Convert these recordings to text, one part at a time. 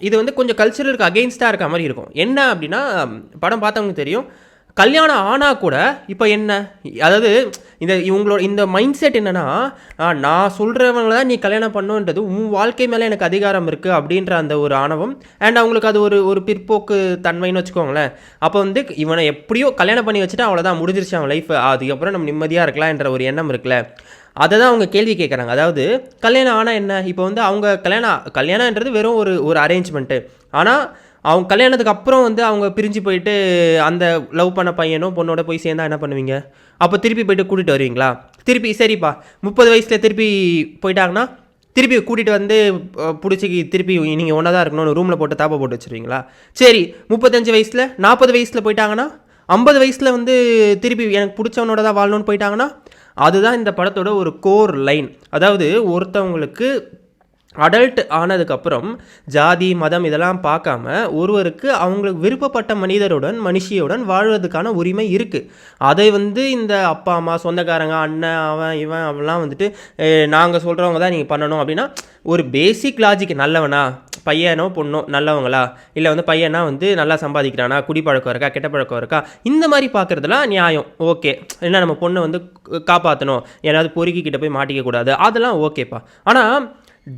இது வந்து கொஞ்சம் கல்ச்சரலுக்கு அகெயின்ஸ்டாக இருக்க மாதிரி இருக்கும். என்ன அப்படின்னா, படம் பார்த்தவங்களுக்கு தெரியும். கல்யாணம் ஆனால் கூட இப்போ என்ன, அதாவது இவங்களோட இந்த மைண்ட் செட் என்னென்னா, நான் சொல்கிறவங்கள தான் நீ கல்யாணம் பண்ணுன்றது, உன் வாழ்க்கை மேலே எனக்கு அதிகாரம் இருக்குது அப்படின்ற அந்த ஒரு ஆணவம். அண்ட் அவங்களுக்கு அது ஒரு பிற்போக்கு தன்மைன்னு வச்சுக்கோங்களேன். அப்போ வந்து இவனை எப்படியோ கல்யாணம் பண்ணி வச்சுட்டு அவ்வளோதான், முடிஞ்சிருச்சு அவன் லைஃப், அதுக்கப்புறம் நம்ம நிம்மதியாக இருக்கலாம் என்ற ஒரு எண்ணம் இருக்குல்ல, அதை தான் அவங்க கேள்வி கேட்குறாங்க. அதாவது கல்யாணம் ஆனால் என்ன, இப்போ வந்து அவங்க கல்யாணன்றது வெறும் ஒரு அரேஞ்ச்மெண்ட்டு. ஆனால் அவங்க கல்யாணத்துக்கு அப்புறம் வந்து அவங்க பிரிஞ்சு போயிட்டு அந்த லவ் பண்ண பையனோ பொண்ணோட போய் சேர்ந்தா என்ன பண்ணுவீங்க? அப்போ திருப்பி போயிட்டு கூட்டிகிட்டு வருவீங்களா? திருப்பி சரிப்பா 30 வயசில் திருப்பி போயிட்டாங்கன்னா திருப்பி கூட்டிகிட்டு வந்து பிடிச்சி திருப்பி நீங்கள் ஒன்றா தான் இருக்கணும்னு ரூமில் போட்டு தாப்பா போட்டு வச்சுருவீங்களா? சரி 35 வயசில் 40 வயசில் போயிட்டாங்கன்னா 50 வயசில் வந்து திருப்பி எனக்கு பிடிச்சவனோட தான் வாழணும்னு போயிட்டாங்கன்னா, அதுதான் இந்த படத்தோட ஒரு கோர் லைன். அதாவது ஒருத்தவங்களுக்கு அடல்ட் ஆனதுக்கப்புறம் ஜாதி மதம் இதெல்லாம் பார்க்காம ஒருவருக்கு அவங்களுக்கு விருப்பப்பட்ட மனுஷியுடன் வாழ்வதற்கான உரிமை இருக்குது. அதை வந்து இந்த அப்பா அம்மா சொந்தக்காரங்க அண்ணன் அவன் இவன் அவெல்லாம் வந்துட்டு நாங்கள் சொல்கிறவங்க தான் நீங்கள் பண்ணணும் அப்படின்னா, ஒரு பேசிக் லாஜிக், நல்லவனா பையனோ பொண்ணோ நல்லவங்களா, இல்லை வந்து பையனா வந்து நல்லா சம்பாதிக்கிறானா, குடிப்பழக்கம் இருக்கா கெட்ட பழக்கம் இருக்கா, இந்த மாதிரி பார்க்குறதுலாம் நியாயம், ஓகே. ஏன்னா நம்ம பொண்ணை வந்து காப்பாற்றணும், ஏதாவது பொறுக்கிக்கிட்ட போய் மாட்டிக்கக்கூடாது, அதெல்லாம் ஓகேப்பா. ஆனால்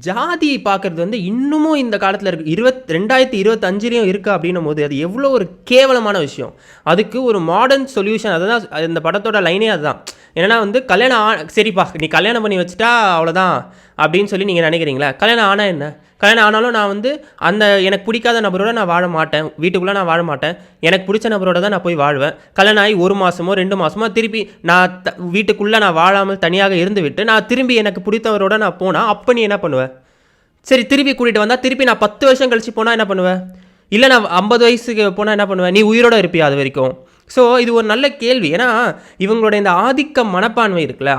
ஜாதி பார்க்குறது வந்து இன்னமும் இந்த காலத்தில் இருக்குது, 2025லேயும் இருக்குது அப்படின்னும் போது அது எவ்வளோ ஒரு கேவலமான விஷயம். அதுக்கு ஒரு மாடர்ன் சொல்யூஷன், அதுதான் இந்த படத்தோட லைனே அதுதான். என்னென்னா வந்து கல்யாணம் சரிப்பா நீ கல்யாணம் பண்ணி வச்சுட்டா அவ்வளோதான் அப்படின்னு சொல்லி நீங்கள் நினைக்கிறீங்களா? கல்யாணம் ஆனால் என்ன, கல்யாணம் ஆனாலும் நான் வந்து அந்த எனக்கு பிடிக்காத நபரோட நான் வாழ மாட்டேன், வீட்டுக்குள்ளே நான் வாழ மாட்டேன், எனக்கு பிடிச்ச நபரோட தான் நான் போய் வாழ்வேன். கல்யாணம் ஆகி 1 மாதமோ 2 மாதமோ திருப்பி நான் வீட்டுக்குள்ளே நான் வாழாமல் தனியாக இருந்து விட்டு நான் திரும்பி எனக்கு பிடித்தவரோட நான் போனால் அப்போ நீ என்ன பண்ணுவேன்? சரி திருப்பி கூட்டிகிட்டு வந்தால் திருப்பி நான் 10 வருஷம் கழிச்சு போனால் என்ன பண்ணுவேன்? இல்லை நான் 50 வயசுக்கு போனால் என்ன பண்ணுவேன்? நீ உயிரோடு இருப்பியா அது வரைக்கும்? ஸோ இது ஒரு நல்ல கேள்வி. ஏன்னா இவங்களோட இந்த ஆதிக்க மனப்பான்மை இருக்குல்ல,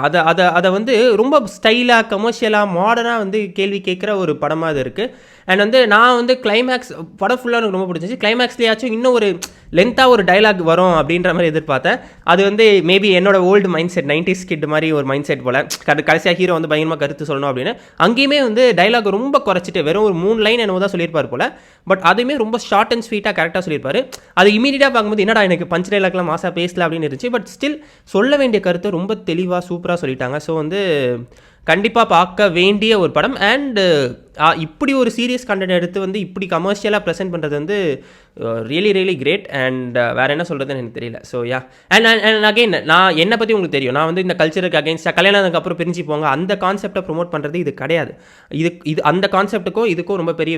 அதை வந்து ரொம்ப ஸ்டைலாக கமர்ஷியலாக மாடர்னாக வந்து கேள்வி கேட்குற ஒரு படமாக அது இருக்குது. அண்ட் வந்து நான் வந்து கிளைமேக்ஸ் படம் ஃபுல்லாக எனக்கு ரொம்ப பிடிச்சிச்சு. கிளைமேக்ஸ்லேயாச்சும் இன்னும் ஒரு லென்த்தாக ஒரு டைலாக் வரும் அப்படின்ற மாதிரி எதிர்பார்த்தேன். அது வந்து மேபி என்னோட old mind set 90s kit மாதிரி ஒரு மைண்ட் செட் போல், கடைசியாக ஹீரோ வந்து பயங்கரமாக கருத்து சொல்லணும் அப்படின்னு அங்கேயுமே வந்து டைலாக் ரொம்ப குறைச்சிட்டு வெறும் ஒரு 3 லைன் என்னவோ தான் சொல்லியிருப்பார் போல். பட் அதுவுமே ரொம்ப ஷார்ட் அண்ட் ஸ்வீட்டாக கரெக்டாக சொல்லியிருப்பார். அது இமீடியட்டாக பார்க்கும்போது என்னடா எனக்கு பஞ்ச் டைலாக்லாம் மாசாக பேசல அப்படின்னு இருந்துச்சு. பட் ஸ்டில் சொல்ல வேண்டிய கருத்தை ரொம்ப தெளிவாக சூப்பராக சொல்லிட்டாங்க. ஸோ வந்து கண்டிப்பாக பார்க்க வேண்டிய ஒரு படம். அண்டு இப்படி ஒரு சீரியஸ் கண்டென்ட் எடுத்து வந்து இப்படி கமர்ஷியலாக ப்ரெசென்ட் பண்ணுறது வந்து ரியலி கிரேட். அண்ட் வேறு என்ன சொல்கிறதுன்னு எனக்கு தெரியல. ஸோ யா அண்ட் அகெயின் நான் என்னை பற்றி உங்களுக்கு தெரியும், நான் வந்து இந்த கல்ச்சருக்கு அகேன்ஸ்டாக கல்யாணத்துக்கு அப்புறம் பிரிஞ்சு போங்க அந்த கான்செப்டை ப்ரொமோட் பண்ணுறது இது கிடையாது. இது அந்த கான்செப்ட்டுக்கும் இதுக்கும் ரொம்ப பெரிய